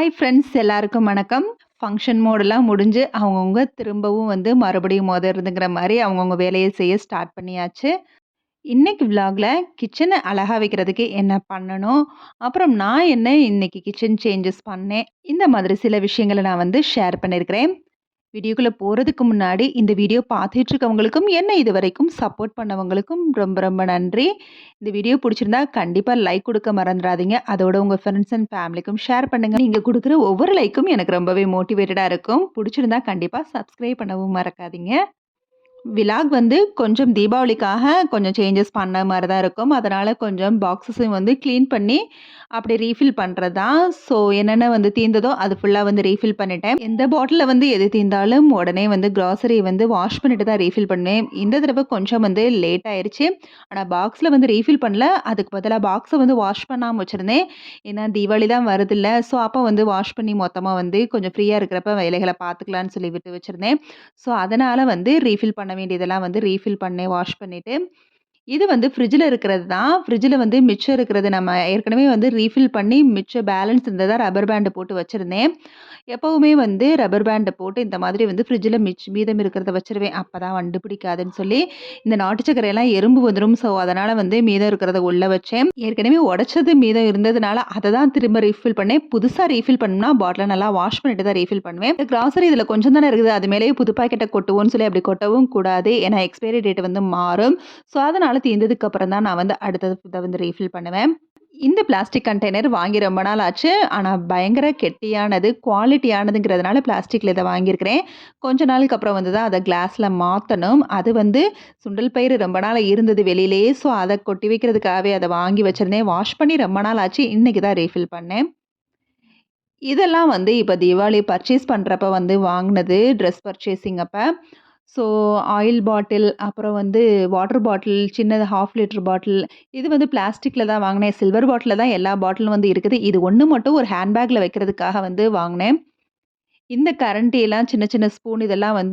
Hi friends எல்லாருக்கும் வணக்கம். Function மோடெல்லாம் முடிஞ்சு அவங்கவங்க திரும்பவும் மறுபடியும் இருந்துங்கிற மாரி அவங்கவங்க வேலைய செய்ய ஸ்டார்ட் பண்ணியாச்சு. இன்னைக்கு விலாக்ல கிச்சன அழகா வைக்கிறதுக்கு என்ன பண்ணணும்? அப்புறம் நான் என்ன இன்னைக்கு கிச்சன் சேஞ்சஸ் பண்ணேன். இந்த மாதிரி சில விஷயங்கள நான் ஷேர் பண்ணியிருக்கிறேன். வீடியோக்குள்ள போறதுக்கு முன்னாடி இந்த வீடியோ பார்த்துட்டு இருக்கவங்களுக்கும், என்ன இதுவரைக்கும் சப்போர்ட் பண்ணவங்களுக்கும் ரொம்ப ரொம்ப நன்றி. இந்த வீடியோ புடிச்சிருந்தா கண்டிப்பா லைக் குடுக்க மறந்துறாதீங்க. அதோட உங்க ஃப்ரெண்ட்ஸ் அண்ட் ஃபேமிலிக்கும் ஷேர் பண்ணுங்க. நீங்க குடுக்குற ஒவ்வொரு லைக்கும் எனக்கு ரொம்பவே மோட்டிவேட்டடா இருக்கும். புடிச்சிருந்தா கண்டிப்பா சப்ஸ்கிரைப் பண்ணவும் மறக்காதீங்க. விலாக் கொஞ்சம் தீபாவளிக்காக கொஞ்சம் சேஞ்சஸ் பண்ண மாரி தான் இருக்கும். அதனால கொஞ்சம் பாக்ஸஸையும் கிளீன் பண்ணி, அப்படி ரீஃபில் பண்றது தான். ஸோ என்னென்ன தீர்ந்ததோ அது ஃபுல்லா ரீஃபில் பண்ணிட்டேன். எந்த பாட்டில்ல எது தீர்ந்தாலும் உடனே கிராசரி வாஷ் பண்ணிட்டு தான் ரீஃபில் பண்ணுவேன். இந்த தடவ கொஞ்சம் லேட் ஆயிருச்சு. ஆனா பாக்ஸ்ல ரீஃபில் பண்ணல. அதுக்கு பதிலா பாக்ஸ வாஷ் பண்ணாம வச்சிருந்தேன். ஏன்னா தீபாவளி தான் வருதுல்ல. ஸோ அப்ப வாஷ் பண்ணி மொத்தமா கொஞ்சம் ஃப்ரீயா இருக்கிறப்ப வேலைகள பார்த்துக்கலான்னு சொல்லி விட்டு வச்சிருந்தேன். ஸோ அதனால ரீஃபில் பண்ண வேண்டியதெல்லாம் ரீஃபில் பண்ணேன், வாஷ் பண்ணிட்டு. இது ஃப்ரிட்ஜ்ல இருக்கிறது தான். ஃப்ரிட்ஜ்ல மிச்சம் இருக்கிறது நம்ம ஏற்கனவே ரீஃபில் பண்ணி மிச்சம் பேலன்ஸ் இருந்தத ரப்பர் பேண்ட் போட்டு வச்சிருந்தேன். எப்பவுமே ரப்பர் பேண்ட் போட்டு இந்த மாதிரி ஃப்ரிட்ஜ்ல மீதம் இருக்கிறத வச்சுருவேன். அப்பதான் வண்டு பிடிக்காதுன்னு சொல்லி, இந்த நாட்டு சர்க்கரையெல்லாம் எறும்பு வந்துரும். ஸோ அதனால மீதம் இருக்கிறத உள்ள வச்சேன். ஏற்கனவே உடைச்சது மீதம் இருந்ததுனால அத தான் திரும்ப ரீஃபில் பண்ணேன். புதுசா ரீஃபில் பண்ணணும்னா பாட்டில நல்லா வாஷ் பண்ணிட்டு தான் ரீஃபில் பண்ணுவேன். கிராசரி இதில கொஞ்சம் தானே இருக்குது. அது மேலேயே புது பாக்கெட்ட கொட்டுவோம்னு சொல்லி அப்படி கொட்டவும் கூடாது. ஏன்னா எக்ஸ்பைரி டேட் மாறும். ஸோ அதனால தீர்ந்ததுக்கு அப்புறம் தான் நான் அடுத்தது இத ரீஃபில் பண்ணுவேன். இந்த பிளாஸ்டிக் கண்டெய்னர் வாங்கி ரொம்ப நாள் ஆச்சு. ஆனா பயங்கர கெட்டியானது, குவாலிட்டியானதுங்கிறதுனால பிளாஸ்டிக்ல இத வாங்கியிருக்கிறேன். கொஞ்ச நாளுக்கு அப்புறம் தான் அத கிளாஸ்ல மாத்தணும். அது சுண்டல் பயிறு ரொம்ப நாள் இருந்தது வெளியிலேயே. ஸோ அத கொட்டி வைக்கிறதுக்காகவே அத வாங்கி வச்சிருந்தேன். வாஷ் பண்ணி ரொம்ப நாள் ஆச்சு. இன்னைக்கு தான் ரீஃபில் பண்ணேன். இதெல்லாம் இப்ப தீபாவளி பர்ச்சேஸ் பண்றப்ப வாங்குனது. ட்ரெஸ் பர்ச்சேசிங் அப்ப. ஸோ ஆயில் பாட்டில், அப்புறம் வாட்டர் பாட்டில், சின்னது 1/2 லிட்டர் பாட்டில். இது பிளாஸ்டிக்ல தான் வாங்குனேன். சில்வர் பாட்டில்ல தான் எல்லா பாட்டிலும் இருக்குது. இது ஒண்ணு மட்டும் ஒரு ஹேண்ட் பேக்ல வைக்கிறதுக்காக வாங்குனேன். இந்த கரண்டியெல்லாம் சின்ன சின்ன ஸ்பூன் இதெல்லாம்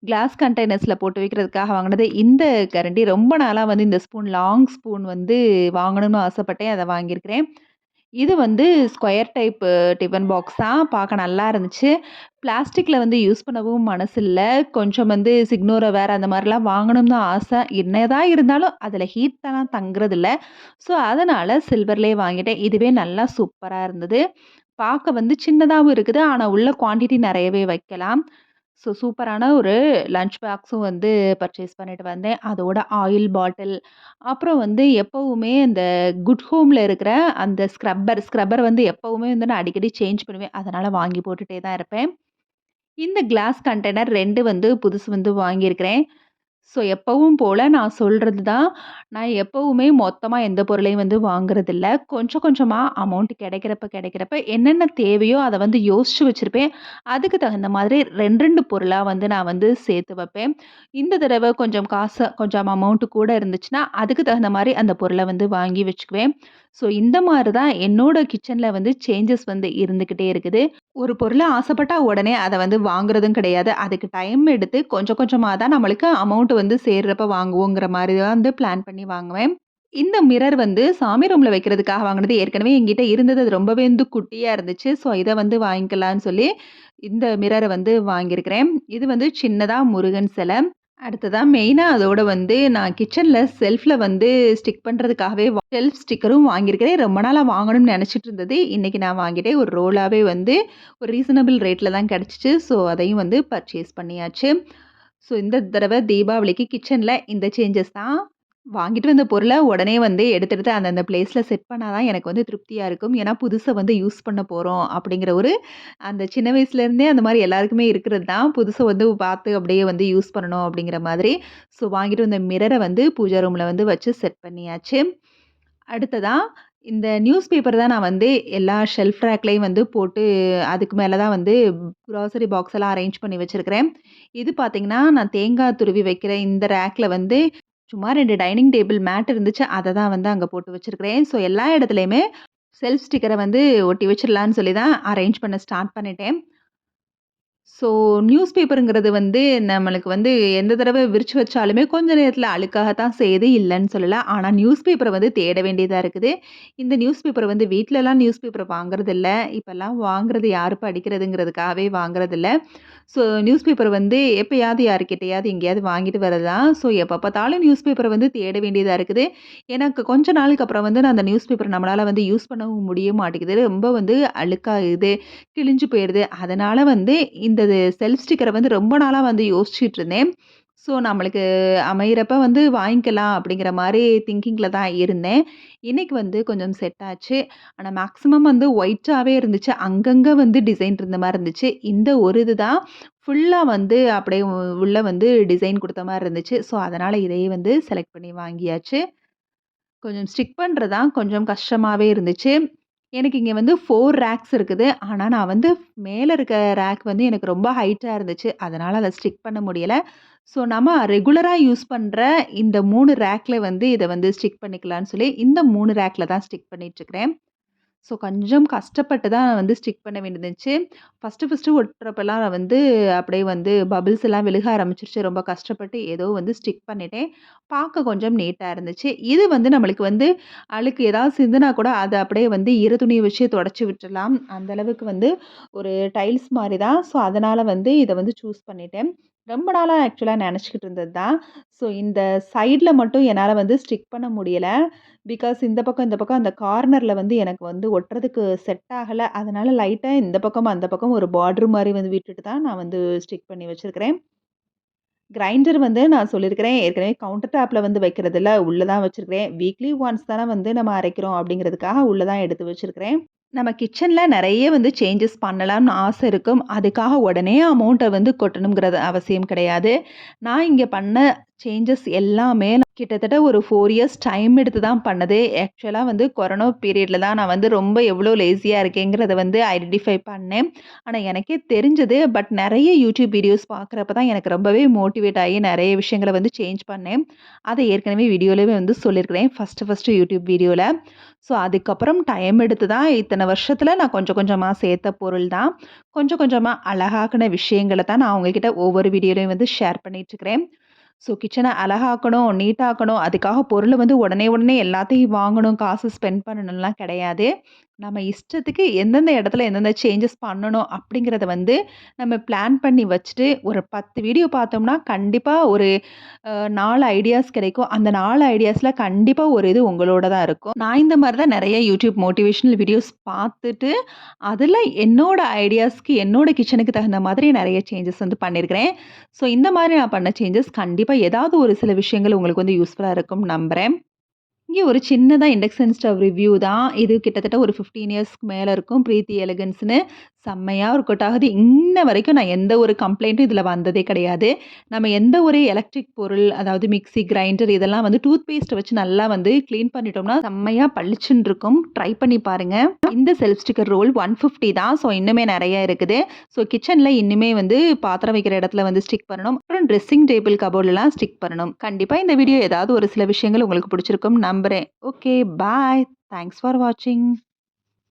கிளாஸ் கண்டெய்னர்ஸ்ல போட்டு வைக்கிறதுக்காக வாங்குனது. இந்த கரண்டி ரொம்ப நாளா இந்த ஸ்பூன் லாங் ஸ்பூன் வாங்கணும்னு ஆசைப்பட்டேன். அத வாங்கியிருக்கிறேன். இது ஸ்கொயர் டைப் டிஃபன் பாக்ஸ் தான். பார்க்க நல்லா இருந்துச்சு. பிளாஸ்டிக்ல யூஸ் பண்ணவும் மனசு இல்ல. கொஞ்சம் சிக்னோரா வேற அந்த மாரிலாம் வாங்கணும்னு தான் ஆசை. என்னதான் இருந்தாலும் அதில ஹீட்லாம் தங்குறதில்ல. ஸோ அதனால சில்வர்லயே வாங்கிட்டேன். இதுவே நல்லா சூப்பரா இருந்தது. பார்க்க சின்னதாவும் இருக்குது. ஆனா உள்ள குவான்டிட்டி நெறையவே வைக்கலாம். ஸோ சூப்பரான ஒரு லஞ்ச் பாக்ஸும் பர்ச்சேஸ் பண்ணிட்டு வந்தேன். அதோட ஆயில் பாட்டில், அப்புறம் எப்பவுமே இந்த குட் ஹோம்ல இருக்கிற அந்த ஸ்க்ரப்பர் எப்பவுமே நான் அடிக்கடி சேஞ்ச் பண்ணுவேன். அதனால வாங்கி போட்டுட்டே தான் இருப்பேன். இந்த கிளாஸ் கண்டெய்னர் 2 புதுசு வாங்கியிருக்கிறேன். ஸோ எப்பவும் போல நான் சொல்றது தான். நான் எப்பவுமே மொத்தமா எந்த பொருளையும் வாங்குறதில்ல. கொஞ்சம் கொஞ்சமா அமௌண்ட் கிடைக்கிறப்ப என்னென்ன தேவையோ அத யோசிச்சு வச்சிருப்பேன். அதுக்கு தகுந்த மாதிரி 2, 2 பொருளா நான் சேர்த்து வைப்பேன். இந்த தடவ கொஞ்சம் அமௌண்ட் கூட இருந்துச்சுன்னா, அதுக்கு தகுந்த மாரி அந்த பொருள வாங்கி வச்சுக்குவேன். ஸோ இந்த மாரி தான் என்னோட கிச்சன்ல சேஞ்சஸ் இருந்துகிட்டே இருக்குது. ஒரு பொருள ஆசைப்பட்டா உடனே அத வாங்குறதும் கிடையாது. அதுக்கு டைம் எடுத்து கொஞ்சம் கொஞ்சமா தான் நம்மளுக்கு அமௌண்ட் சேர்றப்ப வாங்குவோங்கிற மாரி தான் பிளான் பண்ணி வாங்குவேன். இந்த மிரர் சாமி ரூம்ல வைக்கிறதுக்காக வாங்குனது. ஏற்கனவே என்கிட்ட இருந்தது. அது ரொம்பவே குட்டியா இருந்துச்சு. ஸோ இத வாங்கிக்கலான்னு சொல்லி இந்த மிரர வாங்கியிருக்கிறேன். இது சின்னதா முருகன் சிலை. அடுத்ததா மெயினா அதோட நான் கிச்சன்ல செல்ஃப்ல ஸ்டிக் பண்றதுக்காகவே ஷெல்ஃப் ஸ்டிக்கரும் வாங்கியிருக்கிறேன். ரொம்ப நாளா வாங்கணும்னு நெனச்சிட்டு இருந்தது. இன்னைக்கு நான் வாங்கிட்டேன். ஒரு ரோலாவே ஒரு ரீசனபிள் ரேட்ல தான் கிடைச்சுச்சு. ஸோ அதையும் பர்ச்சேஸ் பண்ணியாச்சு. ஸோ இந்த தடவ தீபாவளிக்கு கிச்சன்ல இந்த சேஞ்சஸ் தான். வாங்கிட்டு வந்த பொருள உடனே எடுத்து அந்தந்த பிளேஸ்ல செட் பண்ணா தான் எனக்கு திருப்தியா இருக்கும். ஏன்னா புதுசா யூஸ் பண்ண போறோம் அப்படிங்கிற ஒரு அந்த சின்ன வயசுலேருந்தே அந்த மாரி எல்லாருக்குமே இருக்கிறது தான். புதுசா பார்த்து அப்படியே யூஸ் பண்ணணும் அப்படிங்கிற மாதிரி. ஸோ வாங்கிட்டு வந்த மிரர பூஜா ரூம்ல வச்சு செட் பண்ணியாச்சு. அடுத்ததா இந்த நியூஸ் பேப்பர் தான் நான் எல்லா ஷெல்ஃப் ரேக்லயும் போட்டு அதுக்கு மேல தான் குரோசரி பாக்ஸ் எல்லாம் அரேஞ்ச் பண்ணி வச்சிருக்கிறேன். இது பார்த்தீங்கன்னா, நான் தேங்காய் துருவி வைக்கிற இந்த ரேக்ல சும்மா 2 டைனிங் டேபிள் மேட் இருந்துச்சு. அத தான் அங்க போட்டு வச்சிருக்கிறேன். ஸோ எல்லா இடத்துலயுமே செல்ஃப் ஸ்டிக்கர ஒட்டி வச்சிடலான்னு சொல்லி தான் அரேஞ்ச் பண்ண ஸ்டார்ட் பண்ணிட்டேன். ஸோ நியூஸ் பேப்பருங்கிறது வந்து நம்மளுக்கு வந்து எந்த தடவ விரிச்சு வச்சாலுமே கொஞ்ச நேரத்தில அழுக்காகத்தான் செய்யுது, இல்லன்னு சொல்லல. ஆனா நியூஸ் பேப்பர வந்து தேட வேண்டியதா இருக்குது. இந்த நியூஸ் பேப்பர வந்து வீட்லலாம் நியூஸ் பேப்பர வாங்குறதில்ல. இப்பலாம் வாங்குறது யாரு படிக்கிறதுங்கிறதுக்காகவே வாங்குறதில்ல. ஸோ நியூஸ் பேப்பர் வந்து எப்பயாவது யார்கிட்டயாவது எங்கேயாவது வாங்கிட்டு வரதுதான். ஸோ எப்ப பார்த்தாலும் நியூஸ் பேப்பர வந்து தேட வேண்டியதா இருக்குது. எனக்கு கொஞ்ச நாளுக்கு அப்புறம் வந்து நான் அந்த நியூஸ் பேப்பர் நம்மளால வந்து யூஸ் பண்ணவும் முடிய மாட்டேங்குது. ரொம்ப வந்து அழுக்காகுது, கிழிஞ்சு போயிருது. அதனால வந்து இந்த செல்ஃப் ஸ்டிக்கர வந்து ரொம்ப நாளா வந்து யோசிச்சுட்டு இருந்தேன். ஸோ நம்மளுக்கு அமையிறப்ப வந்து வாங்கிக்கலாம் அப்படிங்கிற மாரி திங்கிங்ல தான் இருந்தேன். இன்னைக்கு வந்து கொஞ்சம் செட் ஆச்சு. ஆனா மேக்ஸிமம் வந்து ஒயிட்டாவே இருந்துச்சு. அங்கங்க வந்து டிசைன் இருந்த மாரி இருந்துச்சு. இந்த ஒரு இது தான் ஃபுல்லா வந்து அப்படியே உள்ள வந்து டிசைன் குடுத்த மாரி இருந்துச்சு. ஸோ அதனால இதையே வந்து செலக்ட் பண்ணி வாங்கியாச்சு. கொஞ்சம் ஸ்டிக் பண்றது தான் கொஞ்சம் கஷ்டமாவே இருந்துச்சு. எனக்கு இங்க வந்து 4 ரேக்ஸ் இருக்குது. ஆனா, நான் வந்து மேல இருக்க ரேக் வந்து எனக்கு ரொம்ப ஹைட்டா இருந்துச்சு. அதனால அத ஸ்டிக் பண்ண முடியல. ஸோ, நம்ம ரெகுலரா யூஸ் பண்ற இந்த 3 ரேக்ல வந்து இத வந்து ஸ்டிக் பண்ணிக்கலான்னு சொல்லி, இந்த 3 ரேக்ல தான் ஸ்டிக் பண்ணிட்டுருக்கிறேன். ஸோ, கொஞ்சம் கஷ்டப்பட்டு தான் வந்து ஸ்டிக் பண்ண வேண்டியது இருந்துச்சு. ஃபர்ஸ்ட்டு ஒட்டுறப்பலாம் நான் வந்து அப்படியே வந்து பபிள்ஸ் எல்லாம் விழுக ஆரம்பிச்சுருச்சு. ரொம்ப கஷ்டப்பட்டு ஏதோ வந்து ஸ்டிக் பண்ணிட்டேன். பார்க்க கொஞ்சம் நீட்டா இருந்துச்சு. இது வந்து நம்மளுக்கு வந்து அழுக்கு ஏதாவது சிந்துனா கூட அத அப்படியே வந்து ஈர துணிய வச்சு தொடச்சு விட்டுறலாம். அந்த அளவுக்கு வந்து ஒரு டைல்ஸ் மாரி தான். ஸோ, அதனால வந்து இத வந்து சூஸ் பண்ணிட்டேன். ரொம்ப நாளா ஆக்சுவலா நெனச்சுக்கிட்டு இருந்தது தான். ஸோ, இந்த சைட்ல மட்டும் என்னால வந்து ஸ்டிக் பண்ண முடியல. பிகாஸ் இந்த பக்கம் அந்த கார்னர்ல வந்து எனக்கு வந்து ஒட்டுறதுக்கு செட் ஆகல. அதனால லைட்டா இந்த பக்கம், அந்த பக்கம் ஒரு பார்டர் மாரி வந்து விட்டுட்டு தான் நான் வந்து ஸ்டிக் பண்ணி வச்சிருக்கிறேன். கிரைண்டர் வந்து நான் சொல்லியிருக்கிறேன். ஏற்கனவே கவுண்டர் டாப்ல வந்து வைக்கிறதில்ல. உள்ள தான் வச்சிருக்கிறேன். வீக்லி ஒன்ஸ் தானே வந்து நம்ம அரைக்கிறோம் அப்படிங்கிறதுக்காக உள்ள தான் எடுத்து வச்சிருக்கிறேன். நம்ம கிச்சன்ல நெறைய வந்து சேஞ்சஸ் பண்ணலாம்னு ஆசை இருக்கும். அதுக்காக உடனே அமௌண்ட்ட வந்து கொட்டணுங்கிறது அவசியம் கிடையாது. நான் இங்க பண்ண சேஞ்சஸ் எல்லாமே கிட்டத்தட்ட ஒரு 4 இயர்ஸ் டைம் எடுத்து தான் பண்ணது. ஆக்சுவலா வந்து கொரோனா பீரியட்ல தான் நான் வந்து ரொம்ப எவ்வளோ லேசியா இருக்கேங்கிறத வந்து ஐடென்டிஃபை பண்ணேன். ஆனா எனக்கே தெரிஞ்சது. பட் நெறைய யூடியூப் வீடியோஸ் பார்க்குறப்ப தான் எனக்கு ரொம்பவே மோட்டிவேட் ஆகி நெறைய விஷயங்கள வந்து சேஞ்ச் பண்ணேன். அத ஏற்கனவே வீடியோலவே வந்து சொல்லியிருக்கிறேன். ஃபர்ஸ்ட்டு யூடியூப் வீடியோல. ஸோ, அதுக்கப்புறம் டைம் எடுத்து தான் இத்தன வருஷத்துல நான் கொஞ்சம் கொஞ்சமா சேர்த்த பொருள் தான். கொஞ்சம் கொஞ்சமா அழகாக்குன விஷயங்கள தான் நான் உங்ககிட்ட ஒவ்வொரு வீடியோலயும் வந்து ஷேர் பண்ணிட்டுருக்கிறேன். ஸோ, கிச்சன அழகாக்கணும், நீட்டாக்கணும், அதுக்காக பொருள வந்து உடனே உடனே எல்லாத்தையும் வாங்கணும், காசு ஸ்பெண்ட் பண்ணணும்லாம் கிடையாது. நம்ம இஷ்டத்துக்கு எந்தெந்த இடத்துல எந்தெந்த சேஞ்சஸ் பண்ணணும் அப்படிங்கிறத வந்து நம்ம பிளான் பண்ணி வச்சுட்டு, ஒரு 10 வீடியோ பார்த்தோம்னா, கண்டிப்பா ஒரு 4 ஐடியாஸ் கிடைக்கும். அந்த 4 ஐடியாஸ்ல கண்டிப்பா ஒரு இது உங்களோட தான் இருக்கும். நான் இந்த மாரி தான் நெறைய யூடியூப் மோட்டிவேஷனல் வீடியோஸ் பார்த்துட்டு, அதுல என்னோட ஐடியாஸ்க்கு, என்னோட கிச்சனுக்கு தகுந்த மாதிரி நெறைய சேஞ்சஸ் வந்து பண்ணியிருக்கிறேன். ஸோ இந்த மாரி நான் பண்ண சேஞ்சஸ் கண்டிப்பா ஏதாவது ஒரு சில விஷயங்கள் உங்களுக்கு வந்து யூஸ்ஃபுல்லா இருக்கும்னு நம்புறேன். இங்கே ஒரு சின்னதா இண்டக்ஷன் ஸ்டவ் ரிவ்யூ தான். இது கிட்டத்தட்ட ஒரு 15 இயர்ஸ்க்கு மேல இருக்கும். பிரீத்தி எலகன்ஸ்ன்னு செம்மையா ஒர்க் ஆகுது. இன்ன வரைக்கும் நான் எந்த ஒரு கம்ப்ளைண்ட்டும் இதில வந்ததே கிடையாது. நம்ம எந்த ஒரு எலக்ட்ரிக் பொருள், அதாவது மிக்ஸி, கிரைண்டர் இதெல்லாம் வந்து டூத் பேஸ்ட்ட வச்சு நல்லா வந்து கிளீன் பண்ணிட்டோம்னா, செம்மையா பளிச்சுன்னு இருக்கும். ட்ரை பண்ணி பாருங்க. இந்த செல்ஃப் ஸ்டிக்கர் ரோல் 150 தான். ஸோ இன்னுமே நெறைய இருக்குது. ஸோ கிச்சன்ல இன்னுமே வந்து பாத்திரம் வைக்கிற இடத்துல வந்து ஸ்டிக் பண்ணணும். அப்புறம் ட்ரெஸ்ஸிங் டேபிள் கபோர்ட்லலாம் ஸ்டிக் பண்ணணும். கண்டிப்பா இந்த வீடியோ ஏதாவது ஒரு சில விஷயங்கள் உங்களுக்கு பிடிச்சிருக்கும்னு நம்புறேன். Okay, bye. தேங்க்ஸ் ஃபார் வாட்சிங்.